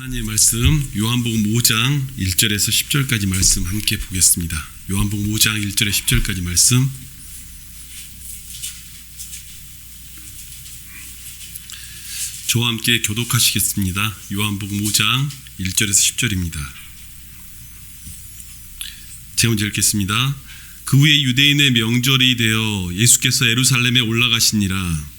하나님의 말씀 요한복음 5장 1절에서 10절까지 말씀 함께 보겠습니다. 요한복음 5장 1절에 10절까지 말씀. 저와 함께 교독하시겠습니다. 요한복음 5장 1절에서 10절입니다. 제가 먼저 읽겠습니다. 그 후에 유대인의 명절이 되어 예수께서 예루살렘에 올라가시니라.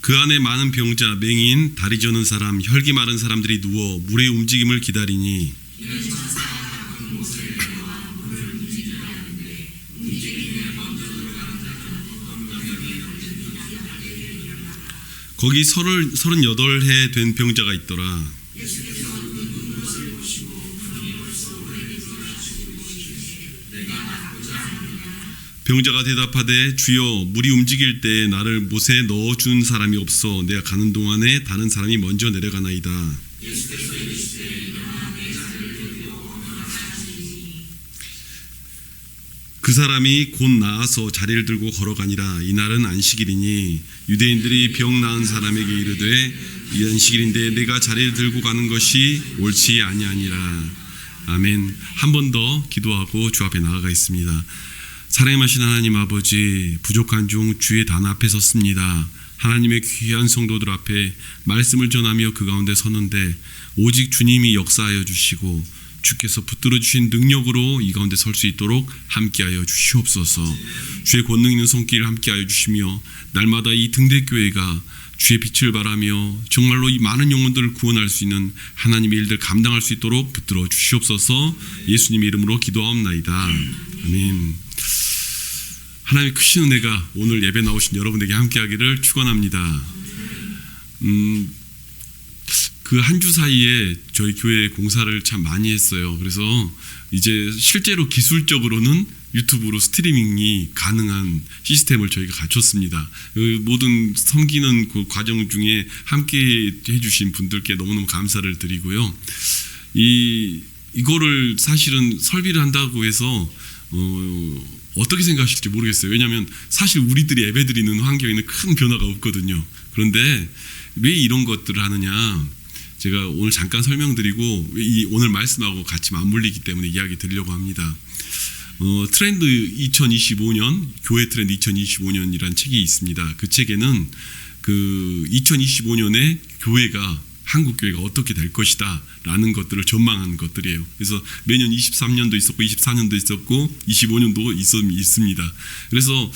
그 안에 많은 병자, 맹인, 다리 저는 사람, 혈기 마른 사람들이 누워 물의 움직임을 기다리니 거기 38해 된 병자가 있더라. 병자가 대답하되 주여 물이 움직일 때 나를 못에 넣어준 사람이 없어 내가 가는 동안에 다른 사람이 먼저 내려가나이다. 그 사람이 곧 나아서 자리를 들고 걸어가니라. 이날은 안식일이니 유대인들이 병 나은 사람에게 이르되 이 안식일인데 내가 자리를 들고 가는 것이 옳지 아니하니라. 아멘. 한 번 더 기도하고 주 앞에 나아가겠습니다. 사랑하신 하나님 아버지, 부족한 중 주의 단 앞에 섰습니다. 하나님의 귀한 성도들 앞에 말씀을 전하며 그 가운데 서는데 오직 주님이 역사하여 주시고 주께서 붙들어 주신 능력으로 이 가운데 설 수 있도록 함께하여 주시옵소서. 주의 권능 있는 손길 함께하여 주시며 날마다 이 등대교회가 주의 빛을 바라며 정말로 이 많은 영혼들을 구원할 수 있는 하나님의 일들 감당할 수 있도록 붙들어 주시옵소서. 예수님의 이름으로 기도하옵나이다. 아멘. 하나님의 크신 은혜가 오늘 예배 나오신 여러분에게 함께하기를 축원합니다. 그 한 주 사이에 저희 교회 공사를 참 많이 했어요. 그래서 이제 실제로 기술적으로는 유튜브로 스트리밍이 가능한 시스템을 저희가 갖췄습니다. 모든 섬기는 그 과정 중에 함께 해주신 분들께 너무너무 감사를 드리고요. 이거를 사실은 설비를 한다고 해서 어떻게 생각하실지 모르겠어요. 왜냐하면 사실 우리들이 예배드리는 환경에는 큰 변화가 없거든요. 그런데 왜 이런 것들을 하느냐, 제가 오늘 잠깐 설명드리고 오늘 말씀하고 같이 맞물리기 때문에 이야기 드리려고 합니다. 트렌드 2025년, 교회 트렌드 2025년이라는 책이 있습니다. 그 책에는 그 2025년에 교회가, 한국 교회가 어떻게 될 것이다 라는 것들을 전망한 것들이에요. 그래서 매년 23년도 있었고 24년도 있었고 25년도 있습니다. 그래서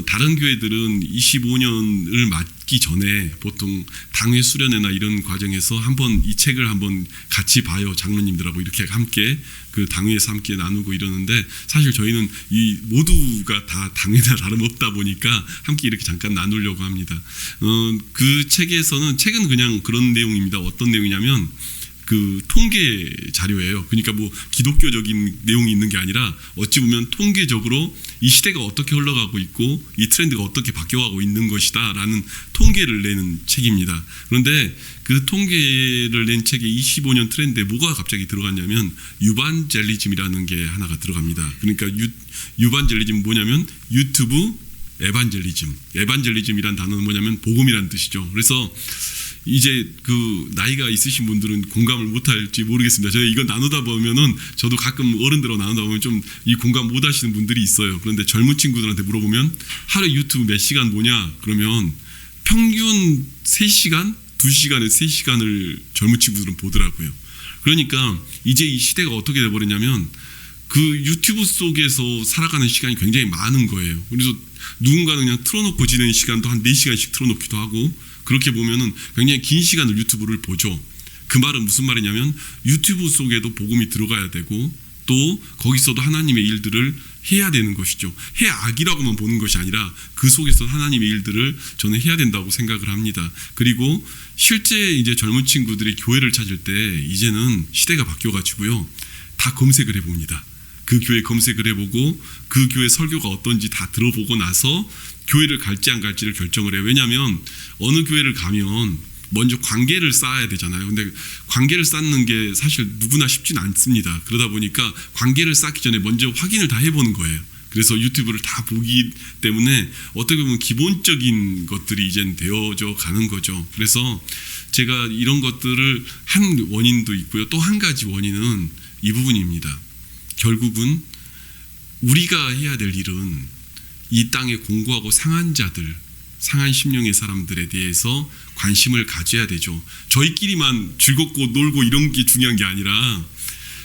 다른 교회들은 25년을 맞기 전에 보통 당회 수련회나 이런 과정에서 한번 이 책을 한번 같이 봐요. 장로님들하고 이렇게 함께 그 당회에서 함께 나누고 이러는데, 사실 저희는 이 모두가 다 당회나 다름없다 보니까 함께 이렇게 잠깐 나누려고 합니다. 그 책에서는, 책은 그냥 그런 내용입니다. 어떤 내용이냐면 그 통계 자료예요. 그러니까 뭐 기독교적인 내용이 있는 게 아니라 어찌 보면 통계적으로 이 시대가 어떻게 흘러가고 있고 이 트렌드가 어떻게 바뀌어가고 있는 것이다 라는 통계를 내는 책입니다. 그런데 그 통계를 낸 책에 25년 트렌드에 뭐가 갑자기 들어갔냐면 유반젤리즘이라는 게 하나가 들어갑니다. 그러니까 유반젤리즘은 뭐냐면 유튜브 에반젤리즘이란 단어는 뭐냐면 복음이라는 뜻이죠. 그래서 이제 그 나이가 있으신 분들은 공감을 못할지 모르겠습니다. 저희 이거 나누다 보면은 저도 가끔 어른들하고 나누다 보면 좀 이 공감 못하시는 분들이 있어요. 그런데 젊은 친구들한테 물어보면 하루 유튜브 몇 시간 보냐? 그러면 평균 3시간, 2시간에 3시간을 젊은 친구들은 보더라고요. 그러니까 이제 이 시대가 어떻게 돼버리냐면 그 유튜브 속에서 살아가는 시간이 굉장히 많은 거예요. 그래서 누군가는 그냥 틀어놓고 지내는 시간도 한 4시간씩 틀어놓기도 하고, 그렇게 보면은 굉장히 긴 시간을 유튜브를 보죠. 그 말은 무슨 말이냐면 유튜브 속에도 복음이 들어가야 되고 또 거기서도 하나님의 일들을 해야 되는 것이죠. 해악이라고만 보는 것이 아니라 그 속에서 하나님의 일들을 저는 해야 된다고 생각을 합니다. 그리고 실제 이제 젊은 친구들이 교회를 찾을 때 이제는 시대가 바뀌어가지고요, 다 검색을 해봅니다. 그 교회 검색을 해보고 그 교회 설교가 어떤지 다 들어보고 나서 교회를 갈지 안 갈지를 결정을 해요. 왜냐하면 어느 교회를 가면 먼저 관계를 쌓아야 되잖아요. 근데 관계를 쌓는 게 사실 누구나 쉽지는 않습니다. 그러다 보니까 관계를 쌓기 전에 먼저 확인을 다 해보는 거예요. 그래서 유튜브를 다 보기 때문에 어떻게 보면 기본적인 것들이 이젠 되어져 가는 거죠. 그래서 제가 이런 것들을 한 원인도 있고요. 또 한 가지 원인은 이 부분입니다. 결국은 우리가 해야 될 일은 이 땅에 공고하고 상한 자들, 상한 심령의 사람들에 대해서 관심을 가져야 되죠. 저희끼리만 즐겁고 놀고 이런 게 중요한 게 아니라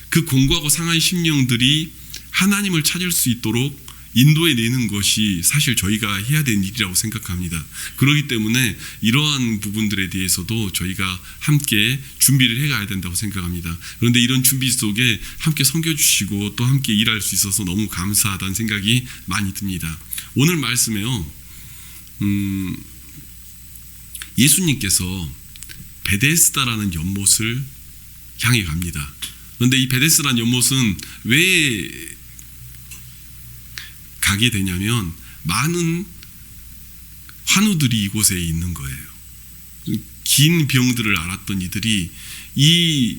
그 공고하고 상한 심령들이 하나님을 찾을 수 있도록 인도해 내는 것이 사실 저희가 해야 되는 일이라고 생각합니다. 그렇기 때문에 이러한 부분들에 대해서도 저희가 함께 준비를 해가야 된다고 생각합니다. 그런데 이런 준비 속에 함께 섬겨주시고 또 함께 일할 수 있어서 너무 감사하다는 생각이 많이 듭니다. 오늘 말씀에요, 예수님께서 베데스다라는 연못을 향해 갑니다. 그런데 이 베데스다라는 연못은 왜 가게 되냐면 많은 환우들이 이곳에 있는 거예요. 긴 병들을 앓았던 이들이 이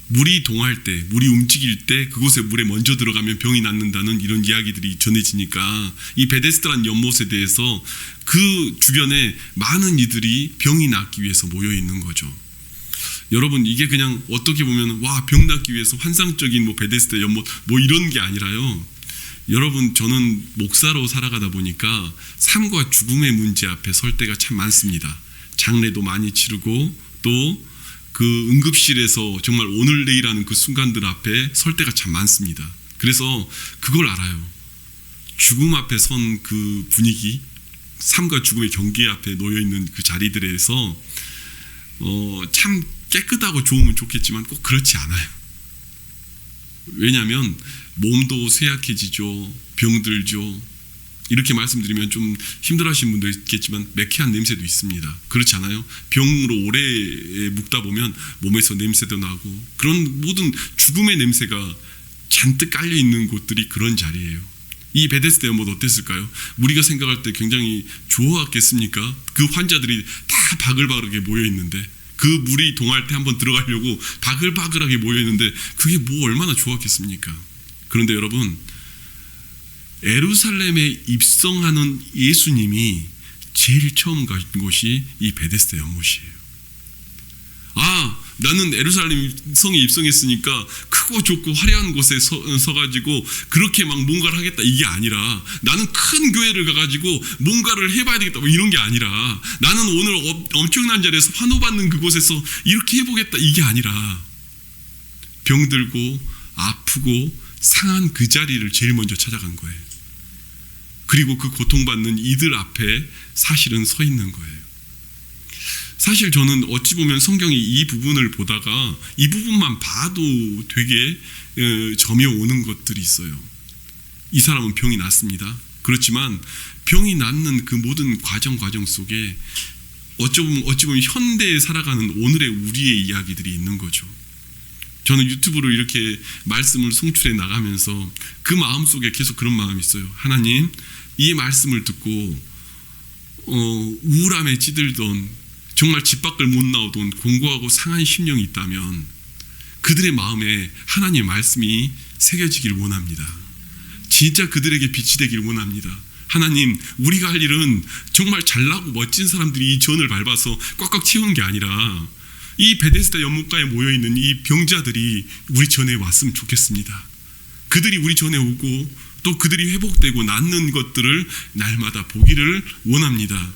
물이 동할 때, 물이 움직일 때 그곳에 물에 먼저 들어가면 병이 낫는다는 이런 이야기들이 전해지니까 이 베데스다라는 연못에 대해서 그 주변에 많은 이들이 병이 낫기 위해서 모여 있는 거죠. 여러분, 이게 그냥 어떻게 보면 와, 병 낫기 위해서 환상적인 뭐 베데스다 연못 뭐 이런 게 아니라요. 여러분, 저는 목사로 살아가다 보니까 삶과 죽음의 문제 앞에 설 때가 참 많습니다. 장례도 많이 치르고 또 그 응급실에서 정말 오늘 내일하는 그 순간들 앞에 설 때가 참 많습니다. 그래서 그걸 알아요. 죽음 앞에 선 그 분위기, 삶과 죽음의 경계 앞에 놓여 있는 그 자리들에서 참 깨끗하고 좋으면 좋겠지만 꼭 그렇지 않아요. 왜냐하면 몸도 쇠약해지죠. 병들죠. 이렇게 말씀드리면 좀 힘들어하시는 분도 있겠지만 매캐한 냄새도 있습니다. 그렇지 않아요? 병으로 오래 묵다 보면 몸에서 냄새도 나고 그런 모든 죽음의 냄새가 잔뜩 깔려있는 곳들이 그런 자리예요. 이 베데스다 연못 어땠을까요? 우리가 생각할 때 굉장히 좋았겠습니까? 그 환자들이 다 바글바글하게 모여있는데 그 물이 동할 때 한번 들어가려고 바글바글하게 모여있는데 그게 뭐 얼마나 좋았겠습니까? 그런데 여러분, 예루살렘에 입성하는 예수님이 제일 처음 간 곳이 이 베데스다 연못이에요. 나는 예루살렘 성에 입성했으니까 크고 좁고 화려한 곳에 서가지고 그렇게 막 뭔가를 하겠다 이게 아니라, 나는 큰 교회를 가가지고 뭔가를 해봐야 되겠다 뭐 이런 게 아니라, 나는 오늘 엄청난 자리에서 환호받는 그곳에서 이렇게 해보겠다 이게 아니라, 병들고 아프고 상한 그 자리를 제일 먼저 찾아간 거예요. 그리고 그 고통받는 이들 앞에 사실은 서 있는 거예요. 사실 저는 어찌 보면 성경의 이 부분을 보다가 이 부분만 봐도 되게 점이 오는 것들이 있어요. 이 사람은 병이 났습니다. 그렇지만 병이 낫는 그 모든 과정 속에 어찌 보면 현대에 살아가는 오늘의 우리의 이야기들이 있는 거죠. 저는 유튜브로 이렇게 말씀을 송출해 나가면서 그 마음속에 계속 그런 마음이 있어요. 하나님, 이 말씀을 듣고 우울함에 찌들던, 정말 집 밖을 못 나오던 공고하고 상한 심령이 있다면 그들의 마음에 하나님의 말씀이 새겨지기를 원합니다. 진짜 그들에게 빛이 되기를 원합니다. 하나님, 우리가 할 일은 정말 잘나고 멋진 사람들이 이 전을 밟아서 꽉꽉 채우는 게 아니라 이 베데스다 연못가에 모여있는 이 병자들이 우리 전에 왔으면 좋겠습니다. 그들이 우리 전에 오고 또 그들이 회복되고 낫는 것들을 날마다 보기를 원합니다.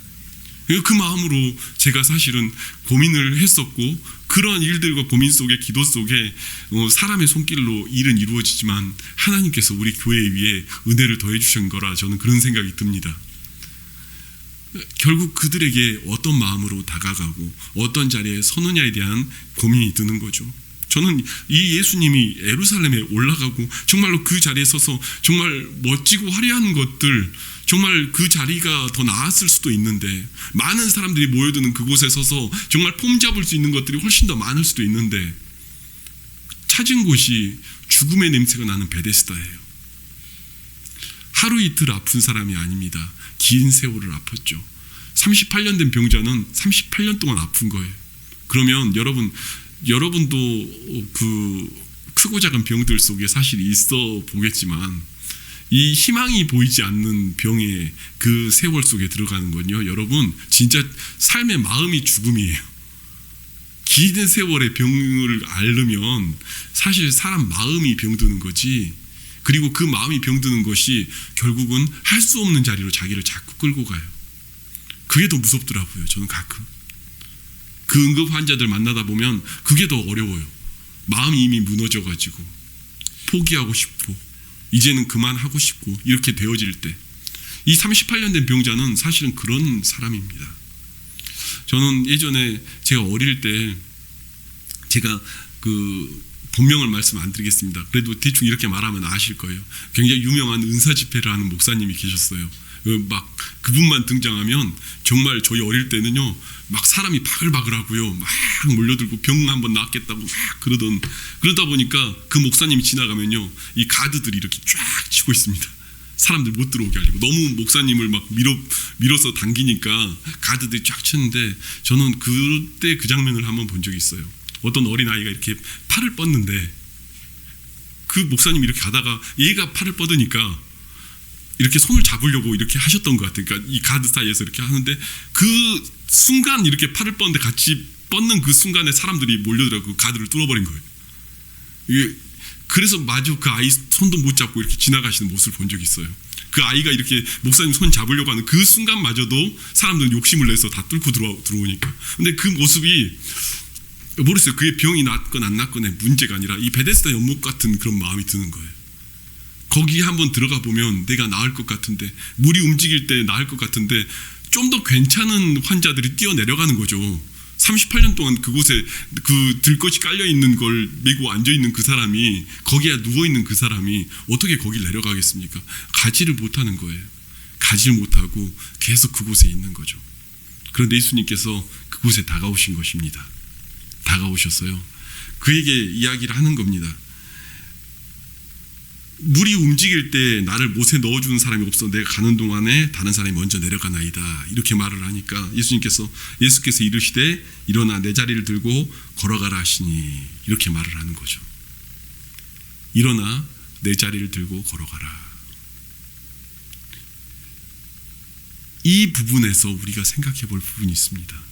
그 마음으로 제가 사실은 고민을 했었고, 그러한 일들과 고민 속에, 기도 속에 사람의 손길로 일은 이루어지지만 하나님께서 우리 교회 위에 은혜를 더해 주신 거라 저는 그런 생각이 듭니다. 결국 그들에게 어떤 마음으로 다가가고 어떤 자리에 서느냐에 대한 고민이 드는 거죠. 저는 이 예수님이 예루살렘에 올라가고 정말로 그 자리에 서서 정말 멋지고 화려한 것들, 정말 그 자리가 더 나았을 수도 있는데, 많은 사람들이 모여드는 그곳에 서서 정말 폼 잡을 수 있는 것들이 훨씬 더 많을 수도 있는데, 찾은 곳이 죽음의 냄새가 나는 베데스다예요. 하루 이틀 아픈 사람이 아닙니다. 긴 세월을 아팠죠. 38년 된 병자는 38년 동안 아픈 거예요. 그러면 여러분도 그 크고 작은 병들 속에 사실 있어 보겠지만, 이 희망이 보이지 않는 병의 그 세월 속에 들어가는 건요, 여러분 진짜 삶의 마음이 죽음이에요. 긴 세월의 병을 앓으면 사실 사람 마음이 병드는 거지, 그리고 그 마음이 병드는 것이 결국은 할 수 없는 자리로 자기를 자꾸 끌고 가요. 그게 더 무섭더라고요. 저는 가끔 그 응급 환자들 만나다 보면 그게 더 어려워요. 마음이 이미 무너져가지고 포기하고 싶고 이제는 그만하고 싶고 이렇게 되어질 때, 이 38년 된 병자는 사실은 그런 사람입니다. 저는 예전에 제가 어릴 때, 제가 그 본명을 말씀 안 드리겠습니다. 그래도 대충 이렇게 말하면 아실 거예요. 굉장히 유명한 은사 집회를 하는 목사님이 계셨어요. 막 그분만 등장하면 정말 저희 어릴 때는요, 막 사람이 바글바글하고요, 막 몰려들고 병 한번 낫겠다고 막 그러다 보니까 그 목사님이 지나가면요, 이 가드들이 이렇게 쫙 치고 있습니다. 사람들 못 들어오게 하려고. 너무 목사님을 막 밀어서 당기니까 가드들이 쫙 치는데, 저는 그때 그 장면을 한번 본 적이 있어요. 어떤 어린아이가 이렇게 팔을 뻗는데 그 목사님이 이렇게 가다가 얘가 팔을 뻗으니까 이렇게 손을 잡으려고 이렇게 하셨던 것 같아요. 그러니까 이 가드 사이에서 이렇게 하는데 그 순간 이렇게 팔을 뻗는데 같이 뻗는 그 순간에 사람들이 몰려들어서 그 가드를 뚫어버린 거예요. 그래서 마주 그 아이 손도 못 잡고 이렇게 지나가시는 모습을 본 적이 있어요. 그 아이가 이렇게 목사님 손 잡으려고 하는 그 순간마저도 사람들은 욕심을 내서 다 뚫고 들어오니까. 근데 그 모습이 모르겠어요. 그게 병이 낫건 안 낫건의 문제가 아니라 이 베데스다 연못 같은 그런 마음이 드는 거예요. 거기 한번 들어가 보면 내가 나을 것 같은데, 물이 움직일 때 나을 것 같은데 좀 더 괜찮은 환자들이 뛰어내려가는 거죠. 38년 동안 그곳에 그 들것이 깔려있는 걸 메고 앉아있는 그 사람이, 거기에 누워있는 그 사람이 어떻게 거길 내려가겠습니까? 가지를 못하는 거예요. 가지를 못하고 계속 그곳에 있는 거죠. 그런데 예수님께서 그곳에 다가오신 것입니다. 다가오셨어요. 그에게 이야기를 하는 겁니다. 물이 움직일 때 나를 못에 넣어주는 사람이 없어 내가 가는 동안에 다른 사람이 먼저 내려가나이다, 이렇게 말을 하니까 예수께서 이르시되 일어나 내 자리를 들고 걸어가라 하시니, 이렇게 말을 하는 거죠. 일어나 내 자리를 들고 걸어가라. 이 부분에서 우리가 생각해 볼 부분이 있습니다.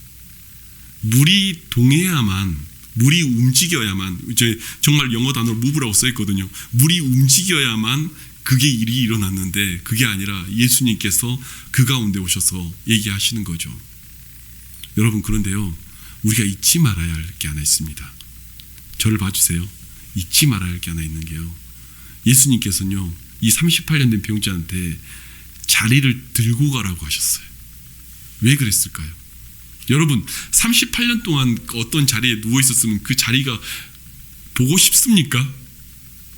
물이 동해야만, 물이 움직여야만, 이제 정말 영어 단어로 move라고 써 있거든요. 물이 움직여야만 그게 일이 일어났는데, 그게 아니라 예수님께서 그 가운데 오셔서 얘기하시는 거죠. 여러분, 그런데요, 우리가 잊지 말아야 할 게 하나 있습니다. 저를 봐주세요. 잊지 말아야 할 게 하나 있는 게요, 예수님께서는요, 이 38년 된 병자한테 자리를 들고 가라고 하셨어요. 왜 그랬을까요? 여러분, 38년 동안 어떤 자리에 누워 있었으면 그 자리가 보고 싶습니까?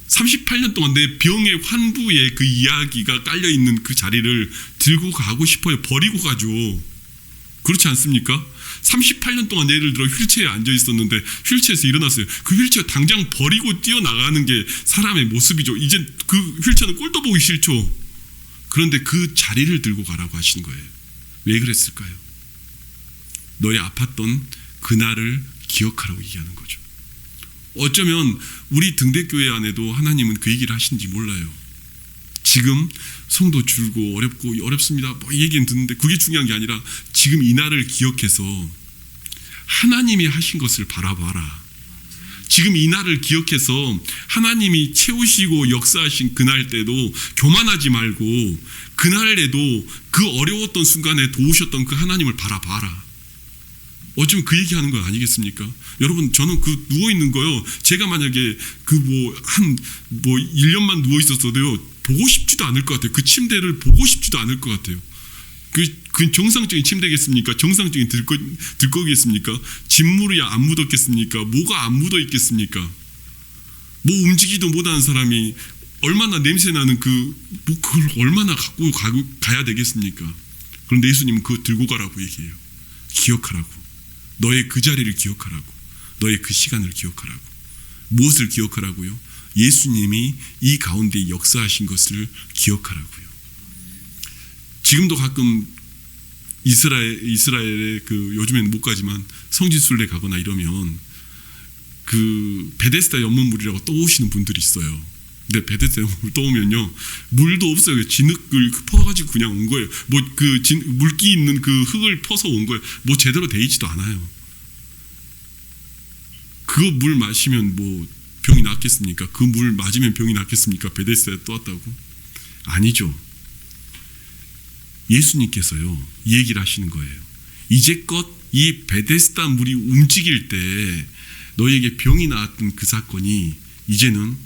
38년 동안 내 병의 환부의 그 이야기가 깔려있는 그 자리를 들고 가고 싶어요. 버리고 가죠. 그렇지 않습니까? 38년 동안 예를 들어 휠체어에 앉아 있었는데 휠체어에서 일어났어요. 그 휠체어 당장 버리고 뛰어나가는 게 사람의 모습이죠. 이제 그 휠체어는 꼴도 보기 싫죠. 그런데 그 자리를 들고 가라고 하시는 거예요. 왜 그랬을까요? 너의 아팠던 그날을 기억하라고 얘기하는 거죠. 어쩌면 우리 등대교회 안에도 하나님은 그 얘기를 하시는지 몰라요. 지금 성도 줄고 어렵고 어렵습니다, 뭐 얘기는 듣는데 그게 중요한 게 아니라 지금 이 날을 기억해서 하나님이 하신 것을 바라봐라. 지금 이 날을 기억해서 하나님이 채우시고 역사하신 그날 때도 교만하지 말고, 그날에도 그 어려웠던 순간에 도우셨던 그 하나님을 바라봐라. 어쩌면 그 얘기하는 건 아니겠습니까? 여러분, 저는 그 누워있는 거요, 제가 만약에 그 1년만 누워있었어도요, 보고 싶지도 않을 것 같아요. 그 침대를 보고 싶지도 않을 것 같아요. 그 정상적인 침대겠습니까? 정상적인 들거기겠습니까? 진물이 안 묻었겠습니까? 뭐가 안 묻어 있겠습니까? 뭐 움직이도 못하는 사람이 얼마나 냄새나는 그걸 얼마나 갖고 가야 되겠습니까? 그런데 예수님은 그거 들고 가라고 얘기해요. 기억하라고. 너의 그 자리를 기억하라고. 너의 그 시간을 기억하라고. 무엇을 기억하라고요? 예수님이 이 가운데 역사하신 것을 기억하라고요. 지금도 가끔 이스라엘에 요즘에는 못 가지만 성지순례 가거나 이러면 그 베데스다 연못물이라고 또 오시는 분들이 있어요. 근데 베데스다 연못물 떠오면요, 물도 없어요. 진흙을 퍼가지고 그냥 온 거예요. 뭐 그 물기 있는 그 흙을 퍼서 온 거예요. 뭐 제대로 돼 있지도 않아요. 그거 물 마시면 뭐 병이 낫겠습니까? 그 물 맞으면 병이 낫겠습니까? 베데스다에 떠왔다고? 아니죠. 예수님께서요, 이 얘기를 하시는 거예요. 이제껏 이 베데스다 물이 움직일 때 너에게 병이 나았던 그 사건이 이제는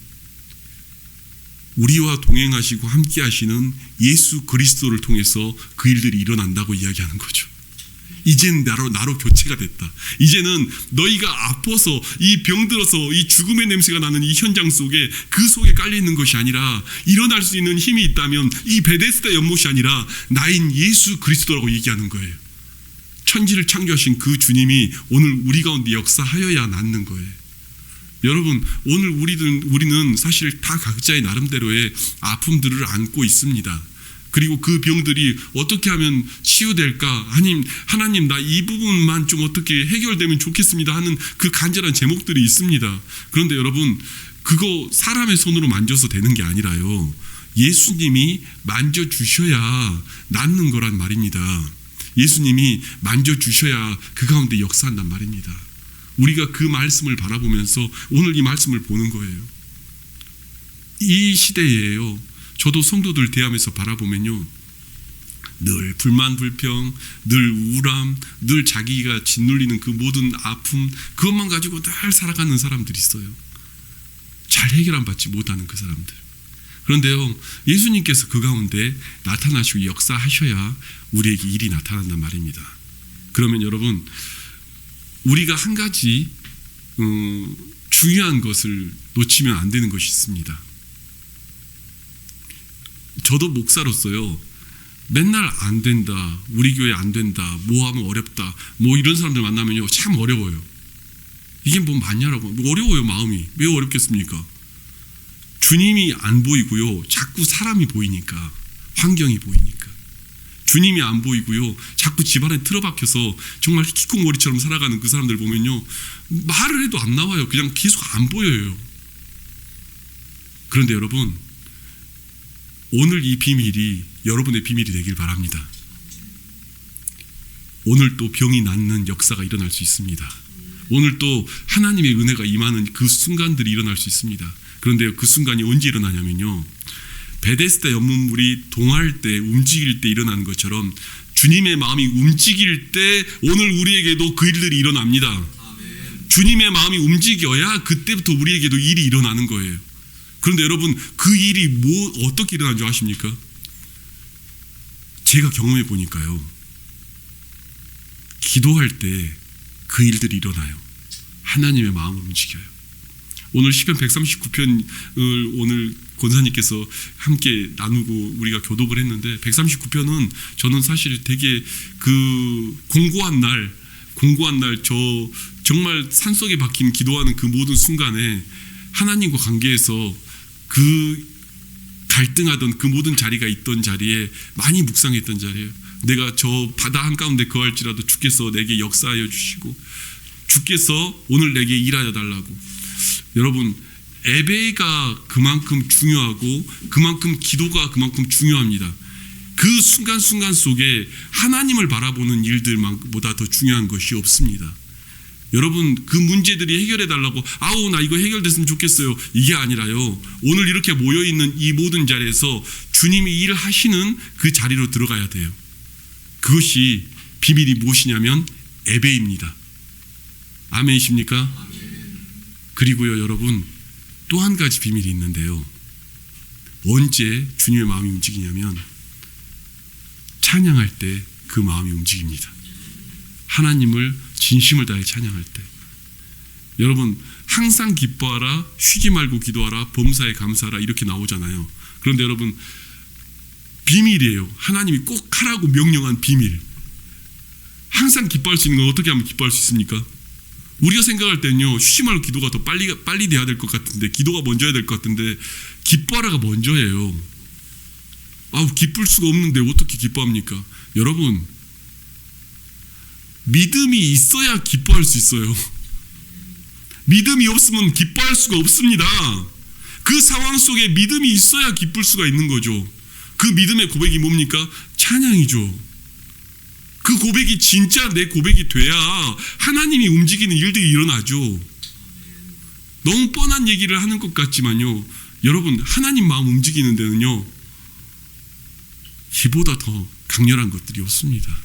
우리와 동행하시고 함께 하시는 예수 그리스도를 통해서 그 일들이 일어난다고 이야기하는 거죠. 이제는 나로 교체가 됐다. 이제는 너희가 아파서 이 병들어서 이 죽음의 냄새가 나는 이 현장 속에 그 속에 깔려있는 것이 아니라 일어날 수 있는 힘이 있다면 이 베데스다 연못이 아니라 나인 예수 그리스도라고 얘기하는 거예요. 천지를 창조하신 그 주님이 오늘 우리 가운데 역사하여야 낫는 거예요. 여러분, 오늘 우리는 사실 다 각자의 나름대로의 아픔들을 안고 있습니다. 그리고 그 병들이 어떻게 하면 치유될까? 하나님 나 이 부분만 좀 어떻게 해결되면 좋겠습니다 하는 그 간절한 제목들이 있습니다. 그런데 여러분, 그거 사람의 손으로 만져서 되는 게 아니라요, 예수님이 만져주셔야 낫는 거란 말입니다. 예수님이 만져주셔야 그 가운데 역사한단 말입니다. 우리가 그 말씀을 바라보면서 오늘 이 말씀을 보는 거예요. 이 시대에요, 저도 성도들 대하면서 바라보면요, 늘 불만 불평, 늘 우울함, 늘 자기가 짓눌리는 그 모든 아픔, 그것만 가지고 늘 살아가는 사람들이 있어요. 잘 해결 받지 못하는 그 사람들. 그런데요, 예수님께서 그 가운데 나타나시고 역사하셔야 우리에게 일이 나타난단 말입니다. 그러면 여러분, 우리가 한 가지 중요한 것을 놓치면 안 되는 것이 있습니다. 저도 목사로서요, 맨날 안 된다, 우리 교회 안 된다, 뭐 하면 어렵다, 뭐 이런 사람들 만나면요 참 어려워요. 이게 뭐 맞냐라고. 어려워요. 마음이 왜 어렵겠습니까? 주님이 안 보이고요, 자꾸 사람이 보이니까, 환경이 보이니까. 주님이 안 보이고요, 자꾸 집안에 틀어박혀서 정말 히키코모리처럼 살아가는 그 사람들 보면요, 말을 해도 안 나와요. 그냥 계속 안 보여요. 그런데 여러분, 오늘 이 비밀이 여러분의 비밀이 되길 바랍니다. 오늘 또 병이 낫는 역사가 일어날 수 있습니다. 오늘 또 하나님의 은혜가 임하는 그 순간들이 일어날 수 있습니다. 그런데 그 순간이 언제 일어나냐면요, 베데스다 연못물이 동할 때, 움직일 때 일어나는 것처럼 주님의 마음이 움직일 때 오늘 우리에게도 그 일들이 일어납니다. 아멘. 주님의 마음이 움직여야 그때부터 우리에게도 일이 일어나는 거예요. 그런데 여러분, 그 일이 어떻게 일어나는 줄 아십니까? 제가 경험해 보니까요, 기도할 때 그 일들이 일어나요. 하나님의 마음을 움직여요. 오늘 시편 139편을 오늘 권사님께서 함께 나누고 우리가 교독을 했는데, 139편은 저는 사실 되게 그 공고한 날 저 정말 산속에 박힌 기도하는 그 모든 순간에 하나님과 관계에서 그 갈등하던 그 모든 자리가 있던 자리에 많이 묵상했던 자리예요. 내가 저 바다 한가운데 거할지라도 주께서 내게 역사하여 주시고, 주께서 오늘 내게 일하여 달라고. 여러분, 예배가 그만큼 중요하고 그만큼 기도가 그만큼 중요합니다. 그 순간순간 속에 하나님을 바라보는 일들보다 더 중요한 것이 없습니다. 여러분, 그 문제들이 해결해 달라고, 아우 나 이거 해결됐으면 좋겠어요, 이게 아니라요, 오늘 이렇게 모여있는 이 모든 자리에서 주님이 일을 하시는 그 자리로 들어가야 돼요. 그것이 비밀이 무엇이냐면 예배입니다. 아멘이십니까? 아멘. 그리고요 여러분, 또 한 가지 비밀이 있는데요, 언제 주님의 마음이 움직이냐면 찬양할 때 그 마음이 움직입니다. 하나님을 진심을 다해 찬양할 때. 여러분, 항상 기뻐하라, 쉬지 말고 기도하라, 범사에 감사하라, 이렇게 나오잖아요. 그런데 여러분, 비밀이에요. 하나님이 꼭 하라고 명령한 비밀. 항상 기뻐할 수 있는 건 어떻게 하면 기뻐할 수 있습니까? 우리가 생각할 때는요, 쉬지 말고 기도가 더 빨리 돼야 될 것 같은데, 기도가 먼저 해야 될 것 같은데, 기뻐하라가 먼저예요. 기쁠 수가 없는데 어떻게 기뻐합니까? 여러분, 믿음이 있어야 기뻐할 수 있어요. 믿음이 없으면 기뻐할 수가 없습니다. 그 상황 속에 믿음이 있어야 기쁠 수가 있는 거죠. 그 믿음의 고백이 뭡니까? 찬양이죠. 그 고백이 진짜 내 고백이 돼야 하나님이 움직이는 일들이 일어나죠. 너무 뻔한 얘기를 하는 것 같지만요, 여러분, 하나님 마음 움직이는 데는요, 이보다 더 강렬한 것들이 없습니다.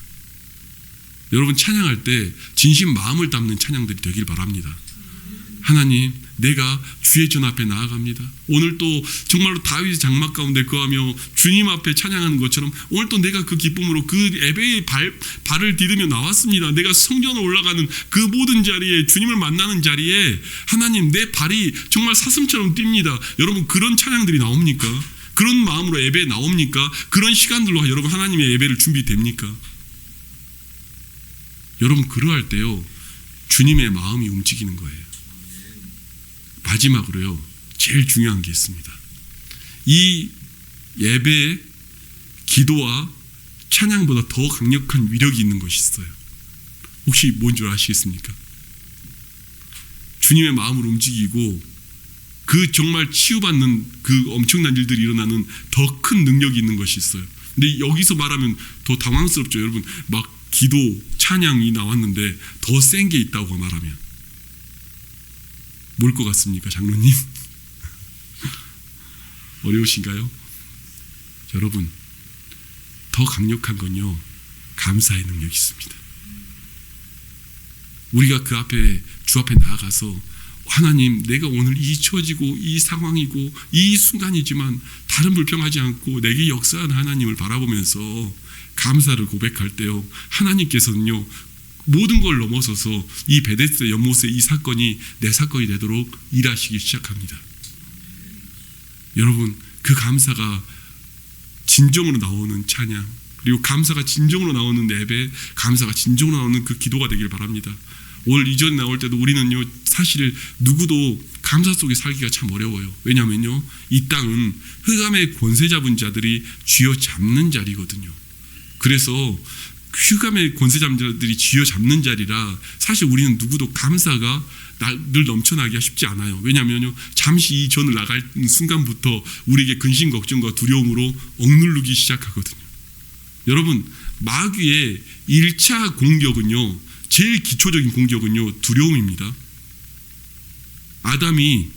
여러분, 찬양할 때 진심 마음을 담는 찬양들이 되길 바랍니다. 하나님, 내가 주의 전 앞에 나아갑니다. 오늘 또 정말로 다윗의 장막 가운데 거하며 주님 앞에 찬양하는 것처럼 오늘 또 내가 그 기쁨으로 그 예배의 발을 디디며 나왔습니다. 내가 성전에 올라가는 그 모든 자리에, 주님을 만나는 자리에 하나님, 내 발이 정말 사슴처럼 뜁니다. 여러분, 그런 찬양들이 나옵니까? 그런 마음으로 예배에 나옵니까? 그런 시간들로 여러분 하나님의 예배를 준비됩니까? 여러분, 그러할 때요, 주님의 마음이 움직이는 거예요. 마지막으로요, 제일 중요한 게 있습니다. 이 예배의 기도와 찬양보다 더 강력한 위력이 있는 것이 있어요. 혹시 뭔 줄 아시겠습니까? 주님의 마음을 움직이고 그 정말 치유받는 그 엄청난 일들이 일어나는 더 큰 능력이 있는 것이 있어요. 근데 여기서 말하면 더 당황스럽죠. 여러분, 막 기도, 찬양이 나왔는데 더 센 게 있다고 말하면 뭘 것 같습니까, 장로님? 어려우신가요? 여러분, 더 강력한 건요, 감사의 능력이 있습니다. 우리가 그 앞에, 주 앞에 나아가서 하나님, 내가 오늘 이 처지고 이 상황이고 이 순간이지만 다른 불평하지 않고 내게 역사한 하나님을 바라보면서 감사를 고백할 때요, 하나님께서는요, 모든 걸 넘어서서 이 베데스다 연못의 이 사건이 내 사건이 되도록 일하시기 시작합니다. 여러분, 그 감사가 진정으로 나오는 찬양, 그리고 감사가 진정으로 나오는 예배, 감사가 진정으로 나오는 그 기도가 되길 바랍니다. 오늘 이전에 나올 때도 우리는요, 사실 누구도 감사 속에 살기가 참 어려워요. 왜냐하면요, 이 땅은 흑암의 권세 잡은 자들이 쥐어 잡는 자리거든요. 그래서 흑암의 권세 잡은 자들이 쥐어 잡는 자리라 사실 우리는 누구도 감사가 늘 넘쳐나기가 쉽지 않아요. 왜냐하면요, 잠시 이 전을 나갈 순간부터 우리에게 근심, 걱정과 두려움으로 억누르기 시작하거든요. 여러분, 마귀의 1차 공격은요, 제일 기초적인 공격은요, 두려움입니다. 아담이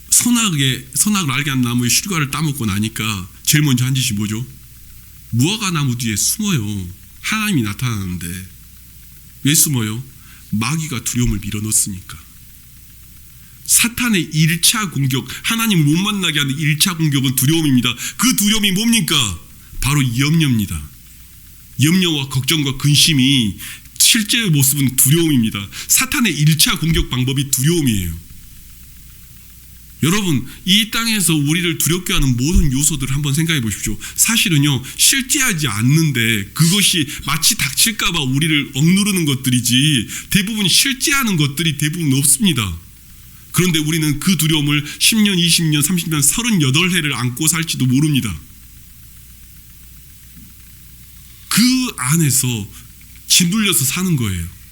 선악을 알게 한 나무의 실과를 따먹고 나니까 제일 먼저 한 짓이 뭐죠? 무화과 나무 뒤에 숨어요. 하나님이 나타나는데 왜 숨어요? 마귀가 두려움을 밀어넣었으니까. 사탄의 1차 공격, 하나님을 못 만나게 하는 1차 공격은 두려움입니다. 그 두려움이 뭡니까? 바로 염려입니다. 염려와 걱정과 근심이 실제의 모습은 두려움입니다. 사탄의 1차 공격 방법이 두려움이에요. 여러분, 이 땅에서 우리를 두렵게 하는 모든 요소들을 한번 생각해 보십시오. 사실은요, 실제하지 않는데 그것이 마치 닥칠까 봐 우리를 억누르는 것들이지 대부분 실제하는 것들이 대부분 없습니다. 그런데 우리는 그 두려움을 10년, 20년, 30년, 38해를 안고 살지도 모릅니다. 그 안에서 짓눌려서 사는 거예요.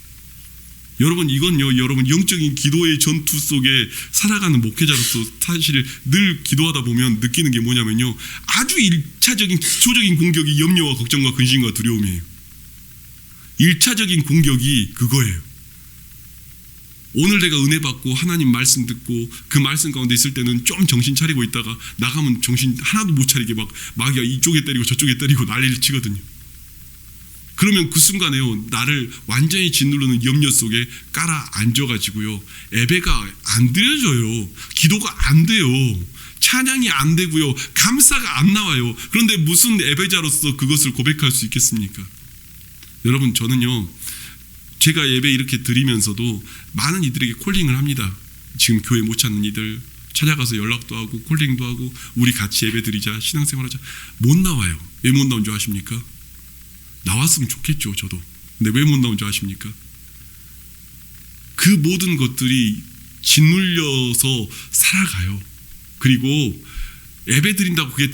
여러분, 이건요, 여러분 영적인 기도의 전투 속에 살아가는 목회자로서 사실 늘 기도하다 보면 느끼는 게 뭐냐면요, 아주 1차적인 기초적인 공격이 염려와 걱정과 근심과 두려움이에요. 1차적인 공격이 그거예요. 오늘 내가 은혜 받고 하나님 말씀 듣고 그 말씀 가운데 있을 때는 좀 정신 차리고 있다가 나가면 정신 하나도 못 차리게 막 마귀가 이쪽에 때리고 저쪽에 때리고 난리를 치거든요. 그러면 그 순간에요, 나를 완전히 짓누르는 염려 속에 깔아 앉아가지고요, 예배가 안 드려져요. 기도가 안 돼요. 찬양이 안 되고요. 감사가 안 나와요. 그런데 무슨 예배자로서 그것을 고백할 수 있겠습니까? 여러분, 저는요, 제가 예배 이렇게 드리면서도 많은 이들에게 콜링을 합니다. 지금 교회 못 찾는 이들 찾아가서 연락도 하고 콜링도 하고 우리 같이 예배 드리자, 신앙생활하자. 못 나와요. 왜 못 나온 줄 아십니까? 나왔으면 좋겠죠, 저도. 근데 왜 못 나온 줄 아십니까? 그 모든 것들이 짓눌려서 살아가요. 그리고 예배 드린다고 그게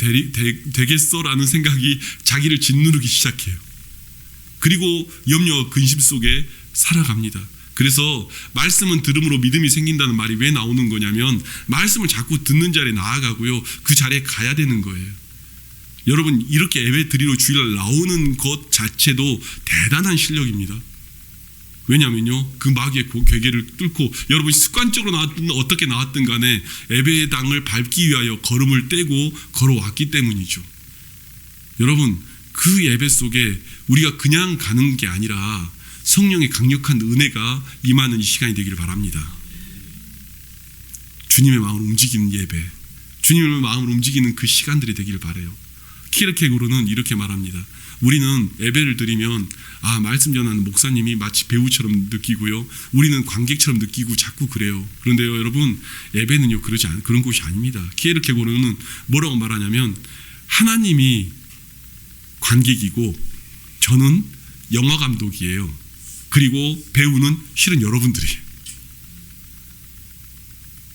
되겠어라는 생각이 자기를 짓누르기 시작해요. 그리고 염려와 근심 속에 살아갑니다. 그래서 말씀은 들음으로 믿음이 생긴다는 말이 왜 나오는 거냐면 말씀을 자꾸 듣는 자리에 나아가고요. 그 자리에 가야 되는 거예요. 여러분 이렇게 예배 드리러 주일날 나오는 것 자체도 대단한 실력입니다. 왜냐면요, 그 마귀의 괴계를 뚫고 여러분이 습관적으로 나왔든 어떻게 나왔든 간에 예배당을 밟기 위하여 걸음을 떼고 걸어왔기 때문이죠. 여러분 그 예배 속에 우리가 그냥 가는 게 아니라 성령의 강력한 은혜가 임하는 이 시간이 되기를 바랍니다. 주님의 마음을 움직이는 예배, 주님의 마음을 움직이는 그 시간들이 되기를 바라요. 키르케고르는 이렇게 말합니다. 우리는 예배를 드리면 말씀 전하는 목사님이 마치 배우처럼 느끼고요, 우리는 관객처럼 느끼고 자꾸 그래요. 그런데요 여러분, 예배는요 그런 곳이 아닙니다. 키르케고르는 뭐라고 말하냐면 하나님이 관객이고 저는 영화 감독이에요. 그리고 배우는 실은 여러분들이에요.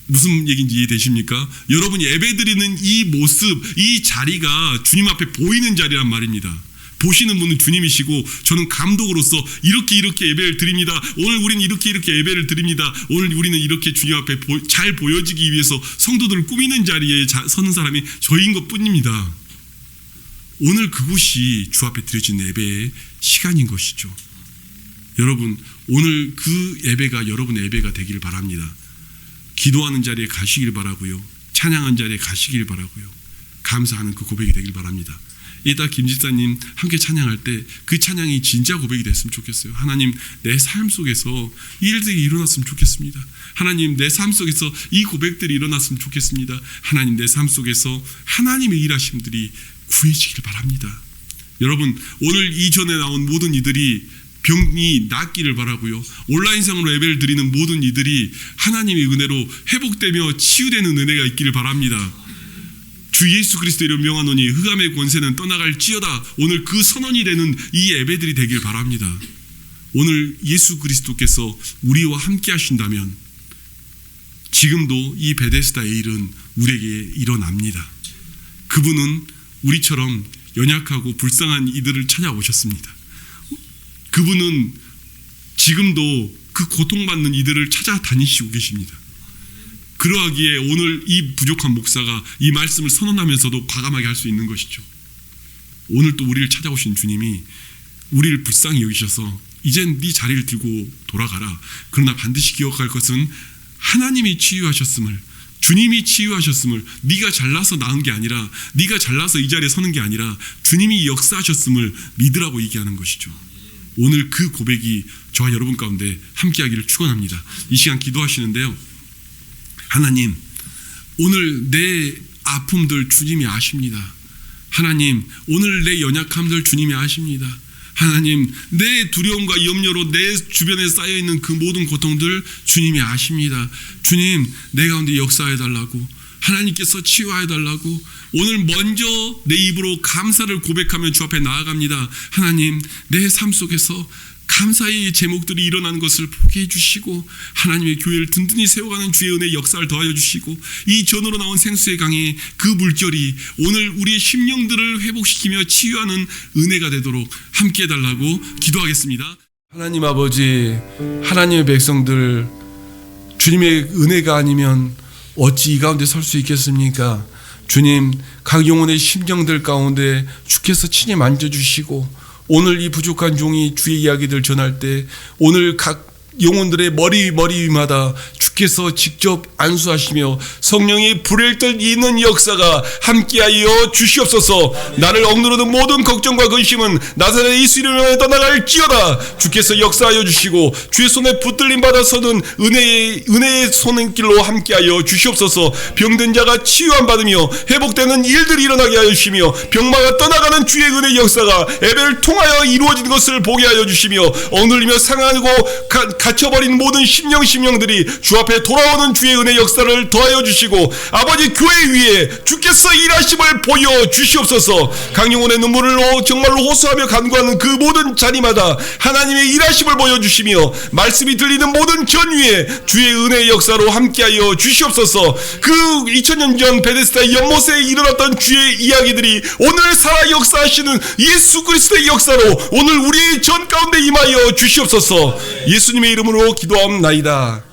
무슨 얘기인지 이해되십니까? 여러분이 예배드리는 이 모습, 이 자리가 주님 앞에 보이는 자리란 말입니다. 보시는 분은 주님이시고 저는 감독으로서 이렇게 예배를 드립니다. 오늘 우리는 이렇게 예배를 드립니다. 오늘 우리는 이렇게 주님 앞에 잘 보여지기 위해서 성도들을 꾸미는 자리에 서는 사람이 저희인 것뿐입니다. 오늘 그곳이 주 앞에 드려진 예배의 시간인 것이죠. 여러분 오늘 그 예배가 여러분의 예배가 되기를 바랍니다. 기도하는 자리에 가시길 바라고요, 찬양하는 자리에 가시길 바라고요, 감사하는 그 고백이 되길 바랍니다. 이따 김 집사님 함께 찬양할 때 그 찬양이 진짜 고백이 됐으면 좋겠어요. 하나님 내 삶 속에서 이 일들이 일어났으면 좋겠습니다. 하나님 내 삶 속에서 이 고백들이 일어났으면 좋겠습니다. 하나님 내 삶 속에서 하나님의 일하심들이 구해지길 바랍니다. 여러분 오늘 이전에 나온 모든 이들이 병이 낫기를 바라고요, 온라인상으로 예배를 드리는 모든 이들이 하나님의 은혜로 회복되며 치유되는 은혜가 있기를 바랍니다. 주 예수 그리스도 이름 명하노니 흑암의 권세는 떠나갈지어다. 오늘 그 선언이 되는 이 예배들이 되길 바랍니다. 오늘 예수 그리스도께서 우리와 함께 하신다면 지금도 이 베데스다의 일은 우리에게 일어납니다. 그분은 우리처럼 연약하고 불쌍한 이들을 찾아오셨습니다. 그분은 지금도 그 고통받는 이들을 찾아다니시고 계십니다. 그러하기에 오늘 이 부족한 목사가 이 말씀을 선언하면서도 과감하게 할 수 있는 것이죠. 오늘 또 우리를 찾아오신 주님이 우리를 불쌍히 여기셔서 이젠 네 자리를 들고 돌아가라. 그러나 반드시 기억할 것은 하나님이 치유하셨음을, 주님이 치유하셨음을, 네가 잘나서 나은 게 아니라, 네가 잘나서 이 자리에 서는 게 아니라 주님이 역사하셨음을 믿으라고 얘기하는 것이죠. 오늘 그 고백이 저와 여러분 가운데 함께하기를 축원합니다. 이 시간 기도하시는데요, 하나님 오늘 내 아픔들 주님이 아십니다. 하나님 오늘 내 연약함들 주님이 아십니다. 하나님 내 두려움과 염려로 내 주변에 쌓여있는 그 모든 고통들 주님이 아십니다. 주님 내 가운데 역사해달라고, 하나님께서 치유해달라고 오늘 먼저 내 입으로 감사를 고백하며 주 앞에 나아갑니다. 하나님 내 삶 속에서 감사의 제목들이 일어나는 것을 보게 해주시고 하나님의 교회를 든든히 세워가는 주의 은혜의 역사를 더하여 주시고 이 전으로 나온 생수의 강의 그 물결이 오늘 우리의 심령들을 회복시키며 치유하는 은혜가 되도록 함께 해달라고 기도하겠습니다. 하나님 아버지, 하나님의 백성들 주님의 은혜가 아니면 어찌 이 가운데 설 수 있겠습니까? 주님 각 영혼의 심령들 가운데 주께서 친히 만져주시고 오늘 이 부족한 종이 주의 이야기들 전할 때 오늘 각 영혼들의 머리마다 주께서 직접 안수하시며 성령이 불을 떼는 역사가 함께하여 주시옵소서. 나를 억누르는 모든 걱정과 근심은 나사렛 예수 이름으로 떠나갈지어다. 주께서 역사하여 주시고 주의 손에 붙들림 받아서는 은혜의 손길로 함께하여 주시옵소서. 병든 자가 치유함 받으며 회복되는 일들이 일어나게 하여 주시며 병마가 떠나가는 주의 은혜의 역사가 예배를 통하여 이루어지는 것을 보게 하여 주시며 억눌리며 상하고 갇혀버린 모든 심령들이 주 앞에 돌아오는 주의 은혜 역사를 더하여 주시고 아버지 교회 위에 주께서 일하심을 보여 주시옵소서. 강영혼의 눈물로 정말로 호소하며 간구하는 그 모든 자리마다 하나님의 일하심을 보여주시며 말씀이 들리는 모든 견위에 주의 은혜의 역사로 함께하여 주시옵소서. 그 2000년 전 베데스다 연못에 일어났던 주의 이야기들이 오늘 살아 역사하시는 예수 그리스도의 역사로 오늘 우리의 전 가운데 임하여 주시옵소서. 예수님의 이름으로 기도하옵나이다.